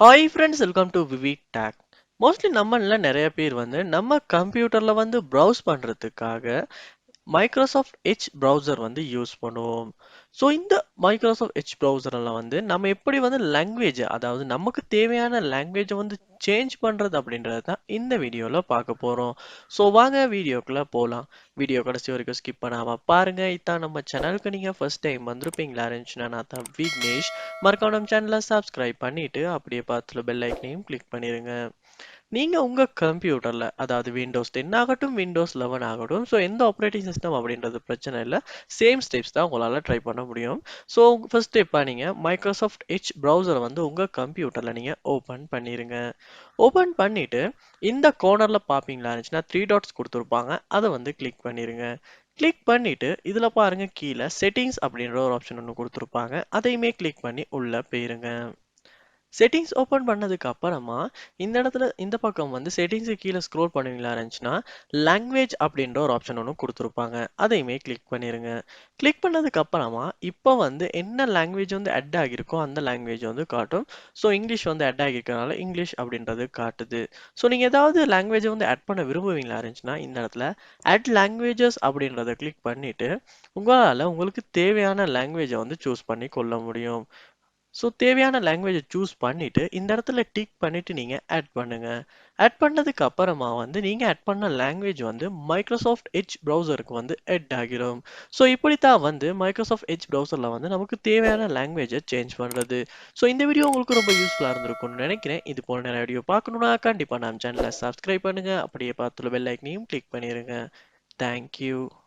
Hi friends, welcome to VividTech. Mostly நம்மள நிறைய பேர் நம்ம கம்ப்யூட்டர்ல ப்ரௌஸ் பண்றதுக்காக மைக்ரோசாஃப்ட் எட்ஜ் ப்ரௌசர் யூஸ் பண்ணுவோம். ஸோ இந்த மைக்ரோசாஃப்ட் எட்ஜ் ப்ரௌசரில் நம்ம எப்படி லாங்குவேஜ், அதாவது நமக்கு தேவையான லாங்குவேஜை சேஞ்ச் பண்ணுறது அப்படின்றது தான் இந்த வீடியோவில் பார்க்க போகிறோம். ஸோ வாங்க வீடியோக்குள்ளே போகலாம். வீடியோ கடைசி வரைக்கும் ஸ்கிப் பண்ணாமல் பாருங்கள். இதான் நம்ம சேனலுக்கு நீங்கள் ஃபர்ஸ்ட் டைம் வந்திருப்பீங்களா இருந்துச்சுன்னா, நான் தான் விக்னேஷ். மறக்காம நம்ம சேனலை சப்ஸ்கிரைப் பண்ணிவிட்டு அப்படியே பார்த்துல பெல் ஐக்கனையும் கிளிக் பண்ணிடுங்க. நீங்க உங்க கம்ப்யூட்டர்ல, அதாவது விண்டோஸ் 10 ஆகட்டும், விண்டோஸ் 11 ஆகட்டும், ஸோ எந்த ஆப்ரேட்டிங் சிஸ்டம் அப்படின்றது பிரச்சனை இல்லை. சேம் ஸ்டெப்ஸ் தான் உங்களால ட்ரை பண்ண முடியும். ஸோ ஃபர்ஸ்ட் ஸ்டெப்பா நீங்க மைக்ரோசாஃப்ட் எட்ஜ் ப்ரௌசரை உங்க கம்ப்யூட்டர்ல நீங்க ஓபன் பண்ணிருங்க. ஓபன் பண்ணிட்டு இந்த கார்னர்ல பாப்பீங்களா இருந்துச்சுன்னா த்ரீ டாட்ஸ் கொடுத்துருப்பாங்க, அதை கிளிக் பண்ணிருங்க. கிளிக் பண்ணிட்டு இதுல பாருங்க, கீழே செட்டிங்ஸ் அப்படின்ற ஒரு ஆப்ஷன் ஒன்று கொடுத்துருப்பாங்க, அதையுமே கிளிக் பண்ணி உள்ள போயிருங்க. செட்டிங்ஸ் ஓப்பன் பண்ணதுக்கு அப்புறமா இந்த இடத்துல இந்த பக்கம் செட்டிங்ஸு கீழே ஸ்க்ரோல் பண்ணுவீங்களா இருந்துச்சுன்னா லாங்குவேஜ் அப்படின்ற ஒரு ஆப்ஷன் ஒன்று கொடுத்துருப்பாங்க, அதையுமே கிளிக் பண்ணிருங்க. கிளிக் பண்ணதுக்கு அப்புறமா இப்போ என்ன லாங்குவேஜ் அட் ஆகியிருக்கோ அந்த லாங்குவேஜ் காட்டும். ஸோ இங்கிலீஷ் அட் ஆகியிருக்கனால இங்கிலீஷ் அப்படின்றது காட்டுது. ஸோ நீங்கள் ஏதாவது லாங்குவேஜை ஆட் பண்ண விரும்புவீங்களா இருந்துச்சுன்னா இந்த இடத்துல அட் லாங்குவேஜஸ் அப்படின்றத கிளிக் பண்ணிட்டு உங்களால் உங்களுக்கு தேவையான லாங்குவேஜை சூஸ் பண்ணி கொள்ள முடியும். ஸோ தேவையான லாங்குவேஜை சூஸ் பண்ணிட்டு இந்த இடத்துல டிக் பண்ணிட்டு நீங்க ஆட் பண்ணுங்க. ஆட் பண்ணதுக்கு அப்புறமா நீங்க ஆட் பண்ண லாங்குவேஜ் மைக்ரோசாஃப்ட் எட்ஜ் ப்ரௌசருக்கு ஆட் ஆகிடும். ஸோ இப்படித்தான் மைக்ரோசாஃப்ட் எட்ஜ் ப்ரௌசர்ல நமக்கு தேவையான லாங்குவேஜை சேஞ்ச் பண்றது. ஸோ இந்த வீடியோ உங்களுக்கு ரொம்ப யூஸ்ஃபுல்லா இருந்திருக்கும்னு நினைக்கிறேன். இது போல நிறைய வீடியோ பார்க்கணும்னா கண்டிப்பா நம்ம சேனலை சப்ஸ்கிரைப் பண்ணுங்க. அப்படியே பார்த்துள்ள பெல் ஐக்கனையும் கிளிக் பண்ணிருங்க. தேங்க்யூ.